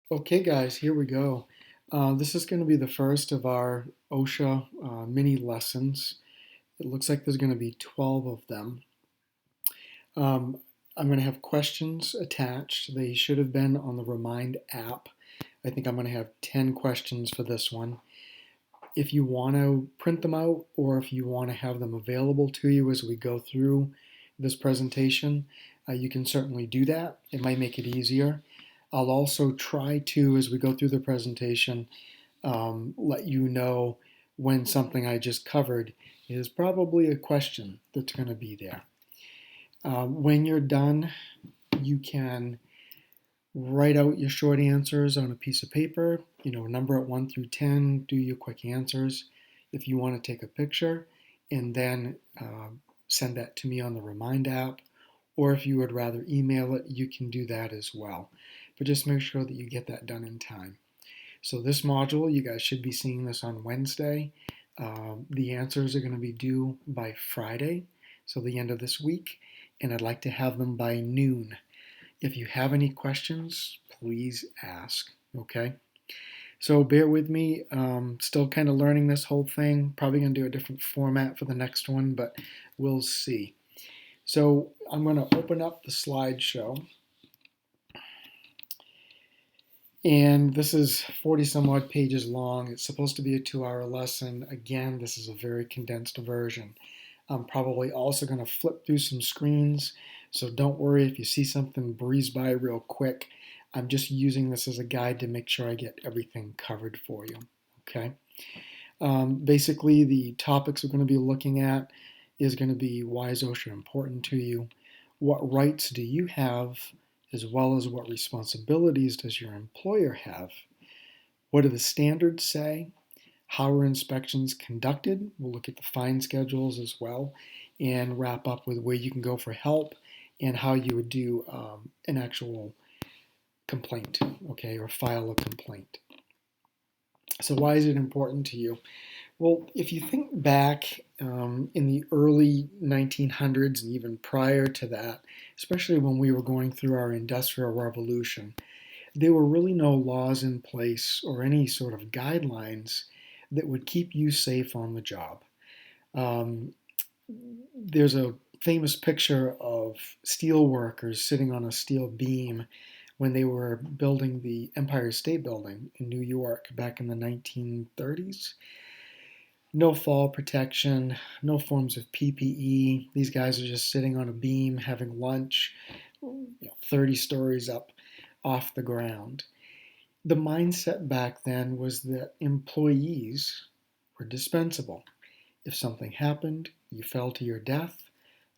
Okay, guys, here we go. This is going to be the first of our OSHA mini lessons. It looks like there's going to be 12 of them. Um, I'm going to have questions attached. They should have been on the Remind app. I think I'm going to have 10 questions for this one. If you want to print them out or if you want to have them available to you as we go through this presentation, you can certainly do that. It might make it easier. I'll also try to, as we go through the presentation, let you know when something I just covered is probably a question that's going to be there. When you're done, you can write out your short answers on a piece of paper, number it 1 through 10, do your quick answers. If you want to take a picture and then send that to me on the Remind app, or if you would rather email it, you can do that as well. But just make sure that you get that done in time. So this module, you guys should be seeing this on Wednesday. The answers are going to be due by Friday, so the end of this week, and I'd like to have them by noon. If you have any questions, please ask, okay? So bear with me, still kind of learning this whole thing. Probably going to do a different format for the next one, but we'll see. So I'm going to open up the slideshow. And this is 40 some odd pages long. It's supposed to be a 2-hour lesson. Again, this is a very condensed version. I'm probably also going to flip through some screens, so don't worry if you see something breeze by real quick. I'm just using this as a guide to make sure I get everything covered for you. Okay. Basically, the topics we're going to be looking at is going to be why is OSHA important to you? What rights do you have? As well as what responsibilities does your employer have? What do the standards say? How are inspections conducted? We'll look at the fine schedules as well and wrap up with where you can go for help and how you would do an actual complaint, okay, or file a complaint. So why is it important to you? Well, if you think back in the early 1900s and even prior to that, especially when we were going through our Industrial Revolution, there were really no laws in place or any sort of guidelines that would keep you safe on the job. Um, there's a famous picture of steel workers sitting on a steel beam when they were building the Empire State Building in New York back in the 1930s. No fall protection, no forms of PPE. These guys are just sitting on a beam having lunch, 30 stories up off the ground. The mindset back then was that employees were dispensable. If something happened, you fell to your death,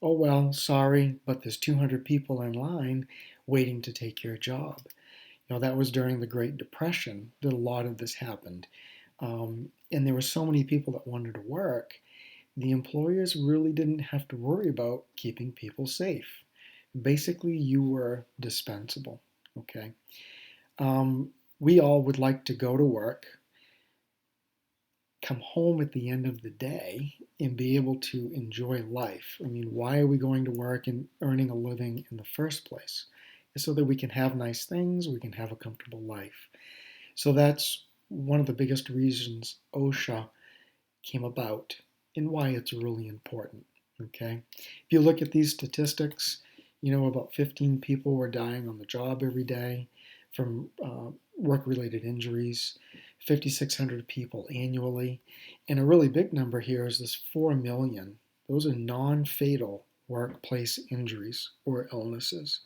oh well, sorry, but there's 200 people in line waiting to take your job. That was during the Great Depression that a lot of this happened. And there were so many people that wanted to work, the employers really didn't have to worry about keeping people safe. Basically, you were dispensable, okay? We all would like to go to work, come home at the end of the day, and be able to enjoy life. I mean, why are we going to work and earning a living in the first place? It's so that we can have nice things, we can have a comfortable life. So that's one of the biggest reasons OSHA came about and why it's really important. Okay, if you look at these statistics, about 15 people were dying on the job every day from work-related injuries, 5,600 people annually, and a really big number here is this 4 million. Those are non-fatal workplace injuries or illnesses.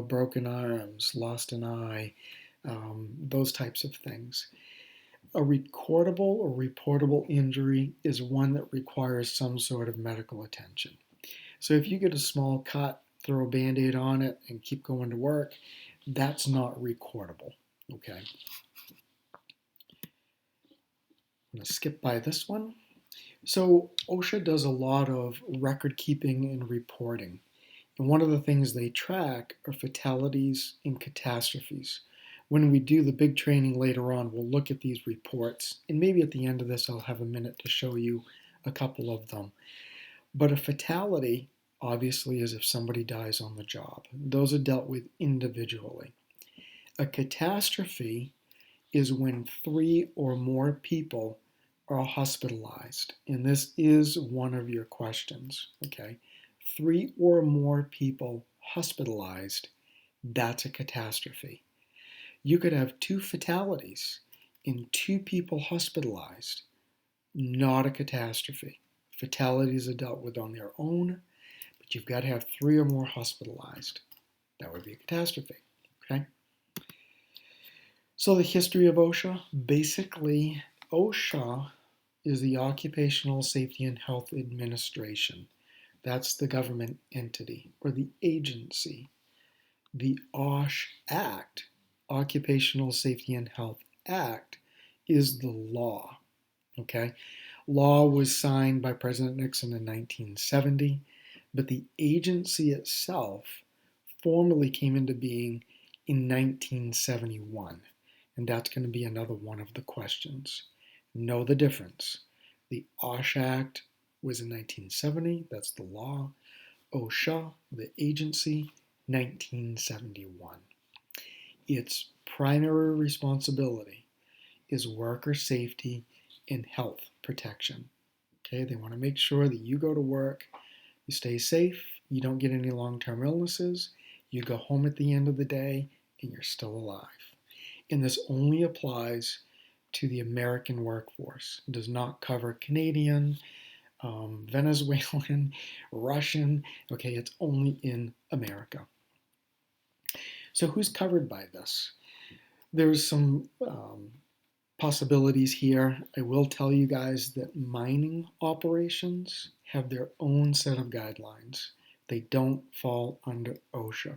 Broken arms, lost an eye, those types of things. A recordable or reportable injury is one that requires some sort of medical attention. So if you get a small cut, throw a band-aid on it, and keep going to work, that's not recordable, okay? I'm going to skip by this one. So OSHA does a lot of record keeping and reporting. And one of the things they track are fatalities and catastrophes. When we do the big training later on, we'll look at these reports, and maybe at the end of this I'll have a minute to show you a couple of them. But a fatality, obviously, is if somebody dies on the job. Those are dealt with individually. A catastrophe is when 3 or more people are hospitalized. And this is one of your questions, okay? 3 or more people hospitalized, that's a catastrophe. You could have 2 fatalities and 2 people hospitalized, not a catastrophe. Fatalities are dealt with on their own, but you've got to have 3 or more hospitalized. That would be a catastrophe, okay? So the history of OSHA, basically, OSHA is the Occupational Safety and Health Administration. That's the government entity or the agency. The OSH Act, Occupational Safety and Health Act, is the law. Okay? Law was signed by President Nixon in 1970, but the agency itself formally came into being in 1971. And that's going to be another one of the questions. Know the difference. The OSH Act was in 1970, that's the law. OSHA, the agency, 1971. Its primary responsibility is worker safety and health protection. Okay, they want to make sure that you go to work, you stay safe, you don't get any long-term illnesses, you go home at the end of the day, and you're still alive. And this only applies to the American workforce. It does not cover Canadian, Venezuelan, Russian. Okay, it's only in America. So who's covered by this? There's some possibilities here. I will tell you guys that mining operations have their own set of guidelines. They don't fall under OSHA.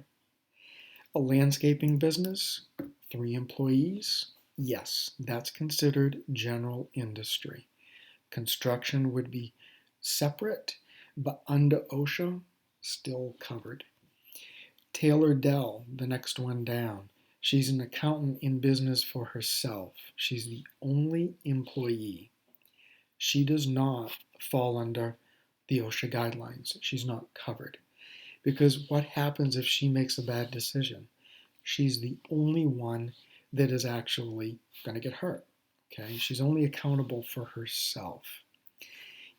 A landscaping business, 3 employees, yes, that's considered general industry. Construction would be separate, but under OSHA, still covered. Taylor Dell, the next one down, she's an accountant in business for herself. She's the only employee. She does not fall under the OSHA guidelines. She's not covered. Because what happens if she makes a bad decision? She's the only one that is actually going to get hurt. Okay? She's only accountable for herself.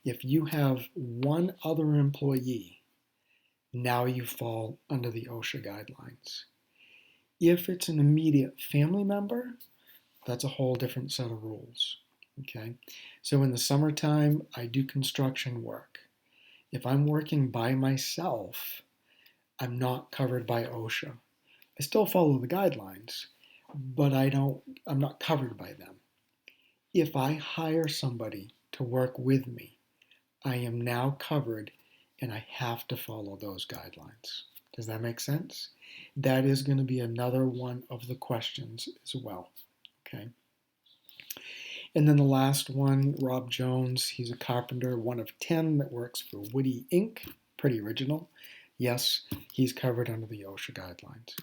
If you have one other employee, now you fall under the OSHA guidelines. If it's an immediate family member, that's a whole different set of rules. Okay? So in the summertime, I do construction work. If I'm working by myself, I'm not covered by OSHA. I still follow the guidelines, but I'm not covered by them. If I hire somebody to work with me, I am now covered and I have to follow those guidelines. Does that make sense? That is going to be another one of the questions as well. Okay. And then the last one, Rob Jones, he's a carpenter, one of 10 that works for Woody Inc. Pretty original. Yes, he's covered under the OSHA guidelines.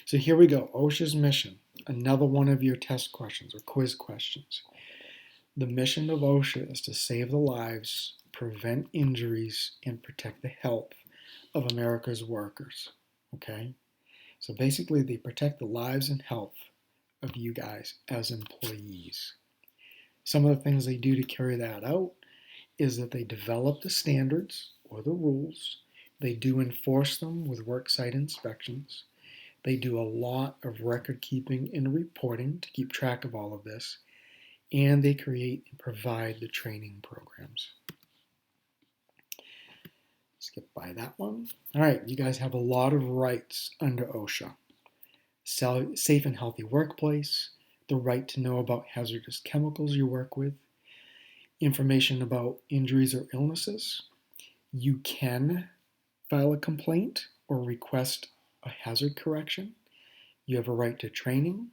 So here we go, OSHA's mission, another one of your test questions or quiz questions. The mission of OSHA is to save the lives, prevent injuries, and protect the health of America's workers, okay? So basically they protect the lives and health of you guys as employees. Some of the things they do to carry that out is that they develop the standards or the rules, they do enforce them with worksite inspections, they do a lot of record keeping and reporting to keep track of all of this, and they create and provide the training programs. Skip by that one. All right, you guys have a lot of rights under OSHA. Safe and healthy workplace, the right to know about hazardous chemicals you work with, information about injuries or illnesses. You can file a complaint or request a hazard correction. You have a right to training.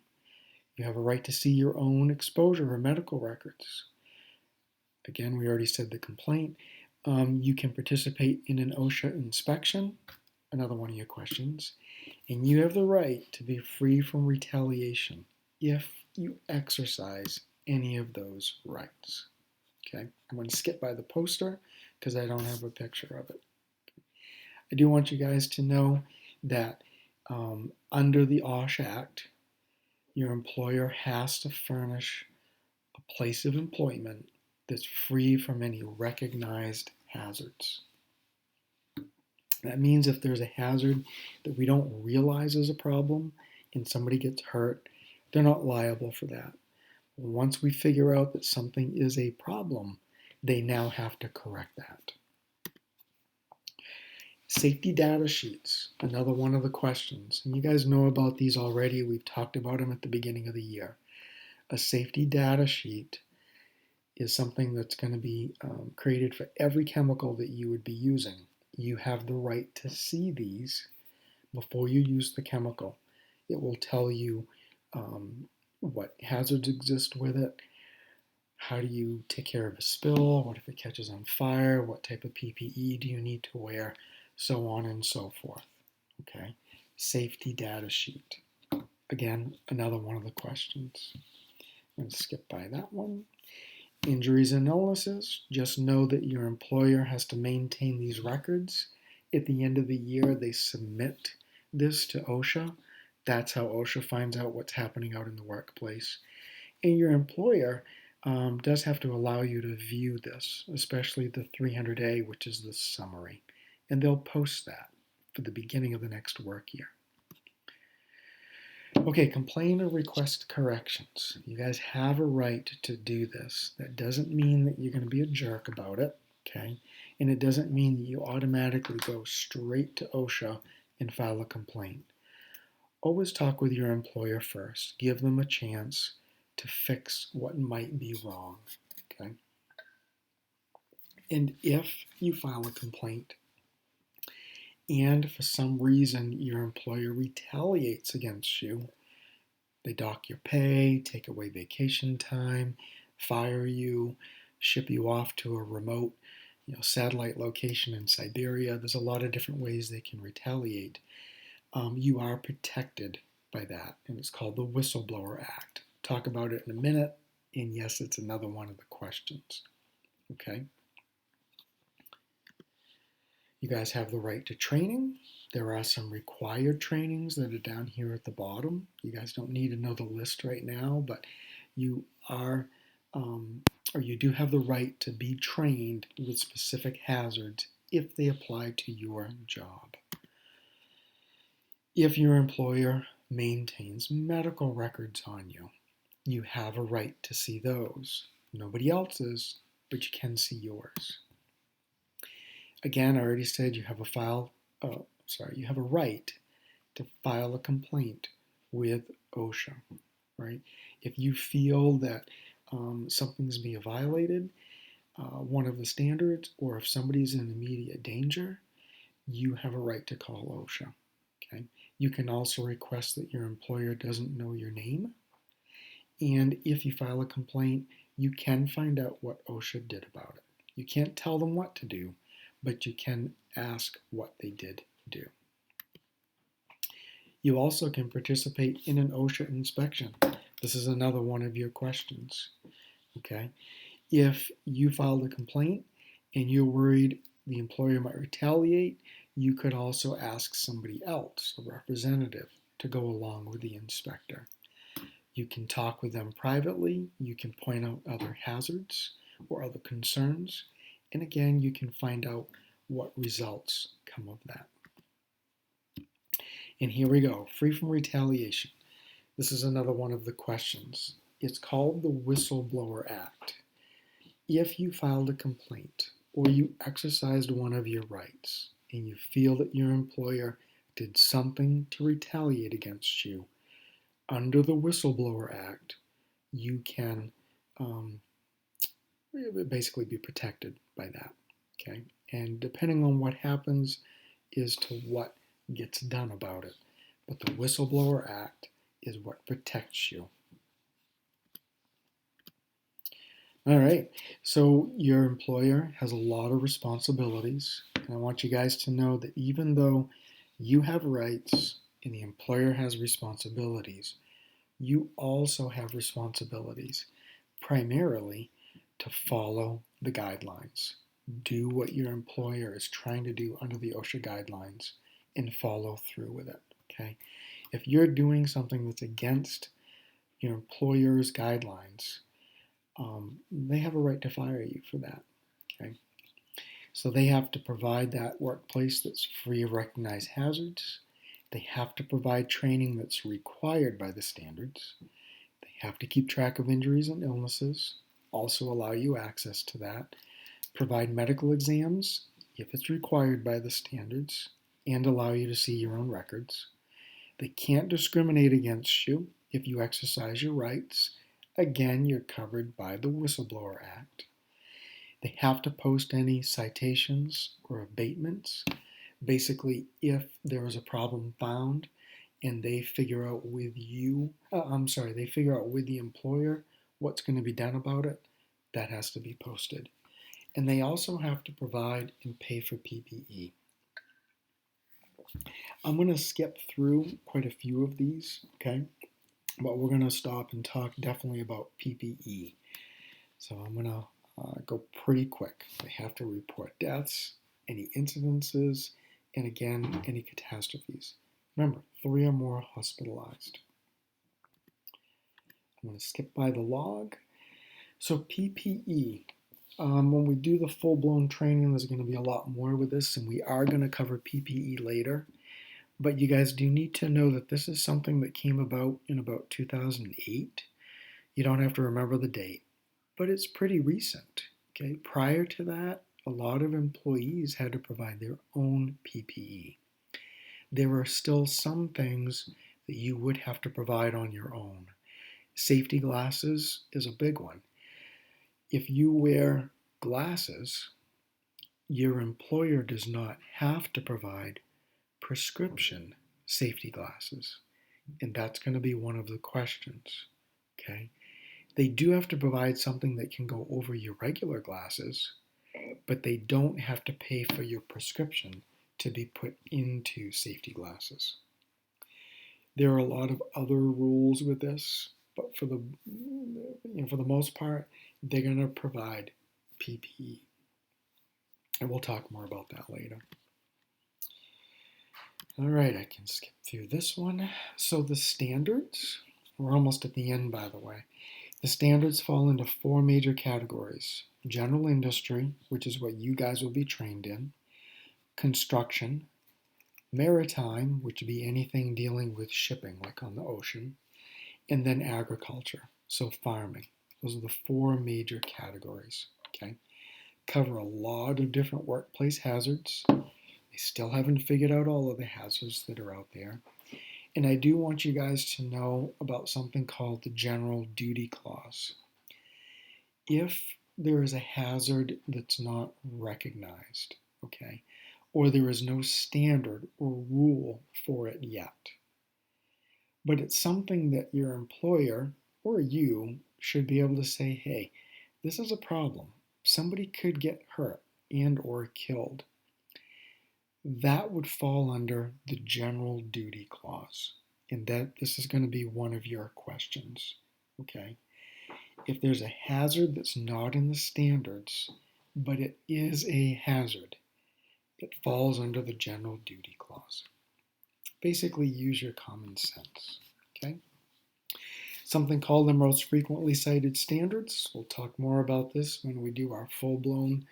You have a right to see your own exposure or medical records. Again, we already said the complaint. You can participate in an OSHA inspection, another one of your questions. And you have the right to be free from retaliation if you exercise any of those rights. Okay, I'm going to skip by the poster because I don't have a picture of it. I do want you guys to know that Under the OSHA Act, your employer has to furnish a place of employment that's free from any recognized hazards. That means if there's a hazard that we don't realize is a problem and somebody gets hurt, they're not liable for that. Once we figure out that something is a problem, they now have to correct that. Safety data sheets, another one of the questions. And you guys know about these already. We've talked about them at the beginning of the year. A safety data sheet is something that's going to be created for every chemical that you would be using. You have the right to see these before you use the chemical. It will tell you what hazards exist with it, how do you take care of a spill, what if it catches on fire, what type of PPE do you need to wear, so on and so forth. Okay, safety data sheet. Again, another one of the questions. I'm going to skip by that one. Injuries and illnesses, just know that your employer has to maintain these records. At the end of the year, they submit this to OSHA. That's how OSHA finds out what's happening out in the workplace. And your employer does have to allow you to view this, especially the 300A, which is the summary. And they'll post that for the beginning of the next work year. Okay, complain or request corrections. You guys have a right to do this. That doesn't mean that you're going to be a jerk about it, okay? And it doesn't mean that you automatically go straight to OSHA and file a complaint. Always talk with your employer first. Give them a chance to fix what might be wrong, okay? And if you file a complaint and for some reason your employer retaliates against you, they dock your pay, take away vacation time, fire you, ship you off to a remote satellite location in Siberia. There's a lot of different ways they can retaliate. You are protected by that, and it's called the Whistleblower Act. Talk about it in a minute, and yes, it's another one of the questions. Okay? You guys have the right to training. There are some required trainings that are down here at the bottom. You guys don't need to know the list right now, but you are, or you do have the right to be trained with specific hazards if they apply to your job. If your employer maintains medical records on you, you have a right to see those. Nobody else's, but you can see yours. Again, I already said you have you have a right to file a complaint with OSHA, right? If you feel that something's being violated, one of the standards, or if somebody's in immediate danger, you have a right to call OSHA, okay? You can also request that your employer doesn't know your name. And if you file a complaint, you can find out what OSHA did about it. You can't tell them what to do, but you can ask what they did do. You also can participate in an OSHA inspection. This is another one of your questions. Okay? If you filed a complaint and you're worried the employer might retaliate, you could also ask somebody else, a representative, to go along with the inspector. You can talk with them privately. You can point out other hazards or other concerns. And again, you can find out what results come of that. And here we go, free from retaliation. This is another one of the questions. It's called the Whistleblower Act. If you filed a complaint or you exercised one of your rights and you feel that your employer did something to retaliate against you, under the Whistleblower Act, you can basically be protected by that, okay? And depending on what happens is to what gets done about it. But the Whistleblower Act is what protects you. All right, so your employer has a lot of responsibilities, and I want you guys to know that even though you have rights and the employer has responsibilities, you also have responsibilities, primarily to follow the guidelines. Do what your employer is trying to do under the OSHA guidelines and follow through with it, Okay? If you're doing something that's against your employer's guidelines, they have a right to fire you for that. Okay? So they have to provide that workplace that's free of recognized hazards. They have to provide training that's required by the standards. They have to keep track of injuries and illnesses, also allow you access to that. Provide medical exams if it's required by the standards, and allow you to see your own records. They can't discriminate against you if you exercise your rights. Again, you're covered by the Whistleblower Act. They have to post any citations or abatements. Basically, if there is a problem found and they figure out with they figure out with the employer what's going to be done about it, that has to be posted. And they also have to provide and pay for PPE. I'm going to skip through quite a few of these, okay? But we're going to stop and talk definitely about PPE. So I'm going to go pretty quick. They have to report deaths, any incidences, and again, any catastrophes. Remember, 3 or more hospitalized. I'm going to skip by the log. So PPE. When we do the full-blown training, there's going to be a lot more with this, and we are going to cover PPE later. But you guys do need to know that this is something that came about in about 2008. You don't have to remember the date, but it's pretty recent. Okay, prior to that, a lot of employees had to provide their own PPE. There are still some things that you would have to provide on your own. Safety glasses is a big one. If you wear glasses, your employer does not have to provide prescription safety glasses. And that's going to be one of the questions. Okay? They do have to provide something that can go over your regular glasses, but they don't have to pay for your prescription to be put into safety glasses. There are a lot of other rules with this, but for the most part, they're going to provide PPE. And we'll talk more about that later. All right, I can skip through this one. So the standards, we're almost at the end, by the way. The standards fall into 4 major categories. General industry, which is what you guys will be trained in. Construction. Maritime, which would be anything dealing with shipping, like on the ocean. And then agriculture, so farming. Those are the 4 major categories, okay? Cover a lot of different workplace hazards. They still haven't figured out all of the hazards that are out there. And I do want you guys to know about something called the General Duty Clause. If there is a hazard that's not recognized, okay, or there is no standard or rule for it yet, but it's something that your employer or you should be able to say, hey, this is a problem. Somebody could get hurt and or killed. That would fall under the General Duty Clause. And that this is going to be one of your questions. Okay? If there's a hazard that's not in the standards, but it is a hazard, it falls under the General Duty Clause. Basically, use your common sense. Okay? Something called the most frequently cited standards. We'll talk more about this when we do our full-blown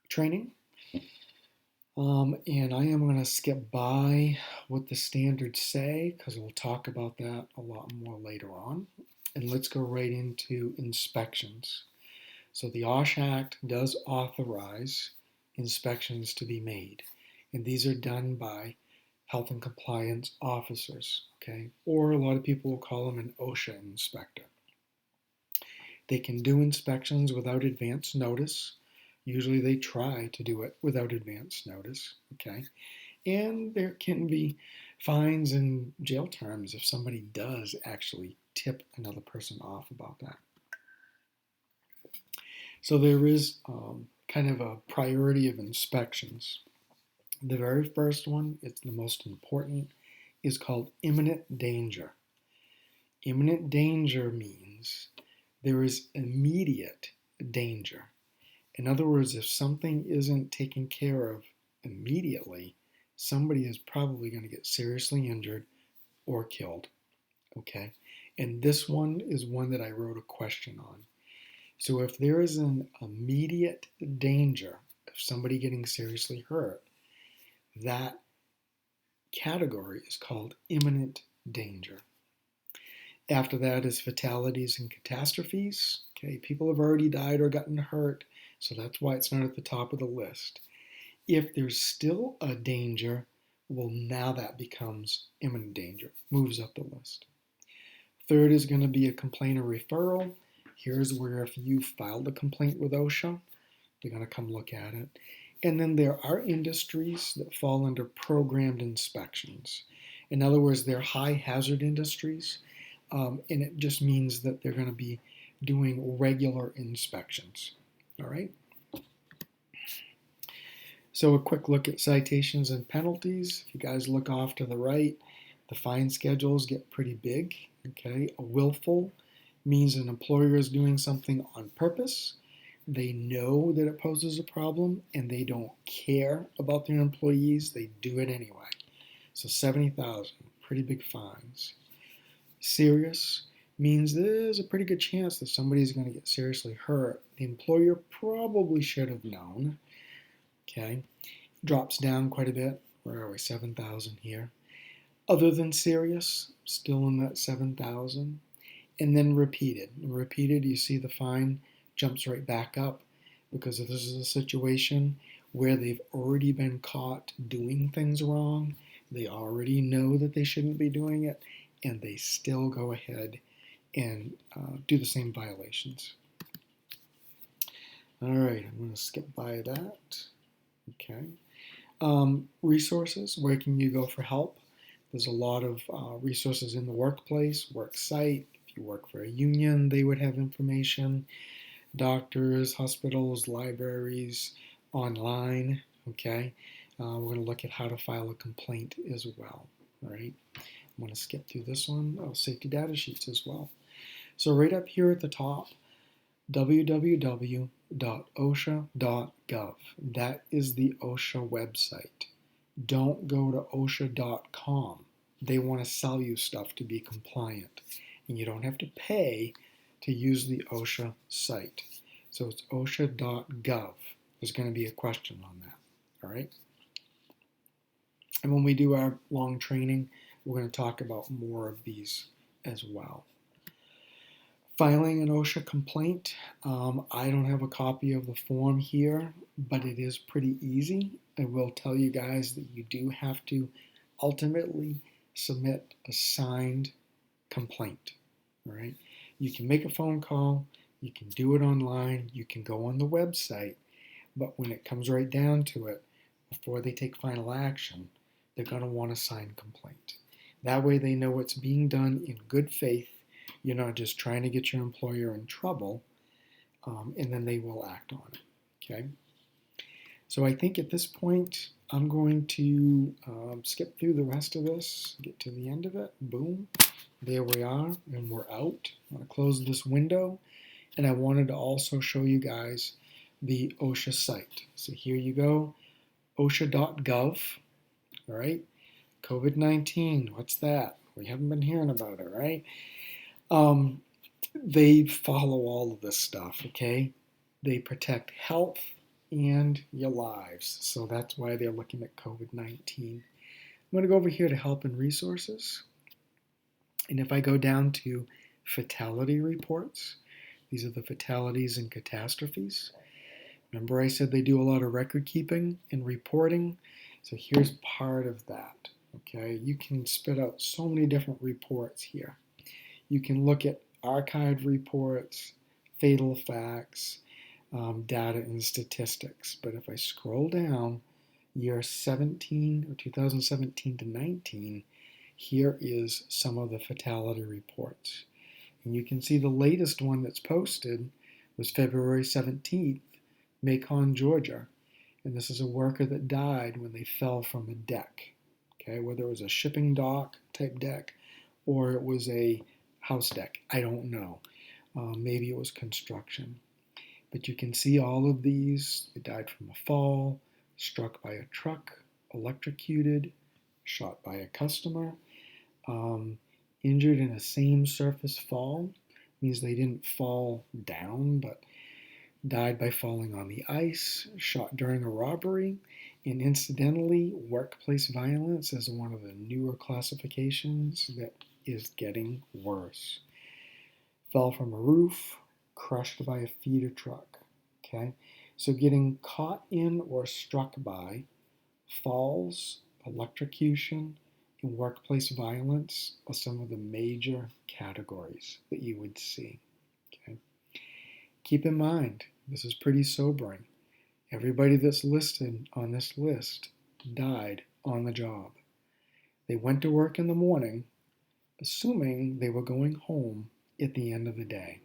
training. And I am going to skip by what the standards say because we'll talk about that a lot more later on. And let's go right into inspections. So the OSHA Act does authorize inspections to be made. And these are done by health and compliance officers, okay? Or a lot of people will call them an OSHA inspector. They can do inspections without advance notice. Usually they try to do it without advance notice, okay? And there can be fines and jail terms if somebody does actually tip another person off about that. So there is kind of a priority of inspections. The very first one, it's the most important, is called imminent danger. Imminent danger means there is immediate danger. In other words, if something isn't taken care of immediately, somebody is probably going to get seriously injured or killed. Okay, and this one is one that I wrote a question on. So if there is an immediate danger of somebody getting seriously hurt, that category is called imminent danger. After that is fatalities and catastrophes. Okay, people have already died or gotten hurt, so that's why it's not at the top of the list. If there's still a danger, well, now that becomes imminent danger, moves up the list. Third is going to be a complaint or referral. Here's where if you filed a complaint with OSHA, they're going to come look at it. And then there are industries that fall under programmed inspections. In other words, they're high hazard industries, and it just means that they're going to be doing regular inspections. All right. So a quick look at citations and penalties. If you guys look off to the right, the fine schedules get pretty big. Okay, a willful means an employer is doing something on purpose. They know that it poses a problem and they don't care about their employees. They do it anyway. So 70,000, pretty big fines. Serious means there's a pretty good chance that somebody's going to get seriously hurt. The employer probably should have known. Okay, drops down quite a bit. Where are we? 7,000 here. Other than serious, still in that 7,000. And then repeated. Repeated, you see the fine jumps right back up because if this is a situation where they've already been caught doing things wrong, they already know that they shouldn't be doing it, and they still go ahead and do the same violations. All right, I'm going to skip by that. Okay. Resources, where can you go for help? There's a lot of resources in the workplace, work site. If you work for a union, they would have information. Doctors, hospitals, libraries, online. Okay. We're going to look at how to file a complaint as well. All right. I'm going to skip through this one. Oh, safety data sheets as well. So right up here at the top, www.osha.gov. That is the OSHA website. Don't go to OSHA.com. They want to sell you stuff to be compliant. And you don't have to pay to use the OSHA site. So it's OSHA.gov. There's going to be a question on that. All right? And when we do our long training, we're going to talk about more of these as well. Filing an OSHA complaint. I don't have a copy of the form here, but it is pretty easy. I will tell you guys that you do have to ultimately submit a signed complaint. All right? You can make a phone call, you can do it online, you can go on the website, but when it comes right down to it, before they take final action, they're going to want a signed complaint. That way they know it's being done in good faith. You're not just trying to get your employer in trouble, and then they will act on it. Okay? So I think at this point, I'm going to skip through the rest of this, get to the end of it. Boom. There we are, and we're out. I'm going to close this window, and I wanted to also show you guys the OSHA site. So here you go, OSHA.gov. All right? COVID-19, what's that? We haven't been hearing about it, right? They follow all of this stuff, okay? They protect health and your lives. So that's why they're looking at COVID-19. I'm going to go over here to help and resources. And if I go down to fatality reports, these are the fatalities and catastrophes. Remember I said they do a lot of record keeping and reporting? So here's part of that, okay? You can spit out so many different reports here. You can look at archived reports, fatal facts, data and statistics. But if I scroll down, year 17 or 2017 to 19, here is some of the fatality reports. And you can see the latest one that's posted was February 17th, Macon, Georgia. And this is a worker that died when they fell from a deck. Okay, whether it was a shipping dock type deck or it was a house deck, I don't know. Maybe it was construction. But you can see all of these. They died from a fall, struck by a truck, electrocuted, shot by a customer, injured in a same surface fall, means they didn't fall down, but died by falling on the ice, shot during a robbery, and incidentally, workplace violence is one of the newer classifications that is getting worse. Fell from a roof, crushed by a feeder truck. Okay, so getting caught in or struck by falls, electrocution, and workplace violence are some of the major categories that you would see. Okay, keep in mind, this is pretty sobering. Everybody that's listed on this list died on the job. They went to work in the morning, assuming they were going home at the end of the day.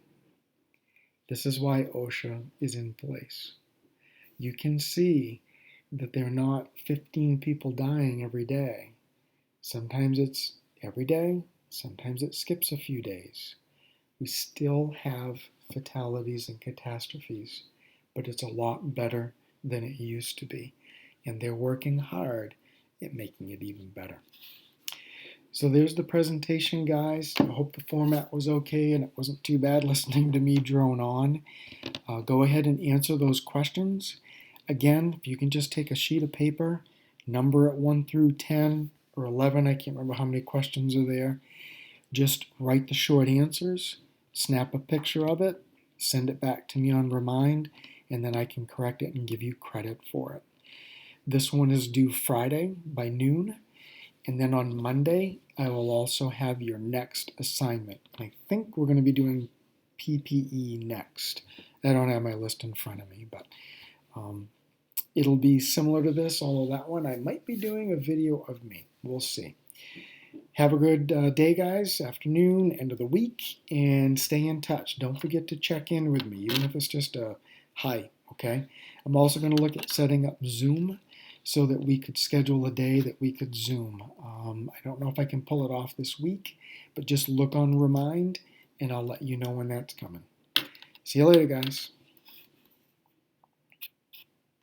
This is why OSHA is in place. You can see that there are not 15 people dying every day. Sometimes it's every day, sometimes it skips a few days. We still have fatalities and catastrophes, but it's a lot better than it used to be. And they're working hard at making it even better. So there's the presentation, guys. I hope the format was okay and it wasn't too bad listening to me drone on. Go ahead and answer those questions. Again, if you can just take a sheet of paper, number it 1 through 10 or 11, I can't remember how many questions are there. Just write the short answers, snap a picture of it, send it back to me on Remind, and then I can correct it and give you credit for it. This one is due Friday by noon, and then on Monday, I will also have your next assignment. I think we're going to be doing PPE next. I don't have my list in front of me, but it'll be similar to this, although that one I might be doing a video of me. We'll see. Have a good day, guys, afternoon, end of the week, and stay in touch. Don't forget to check in with me, even if it's just a hi, okay? I'm also going to look at setting up Zoom so that we could schedule a day that we could Zoom. I don't know if I can pull it off this week, but just look on Remind, and I'll let you know when that's coming. See you later, guys.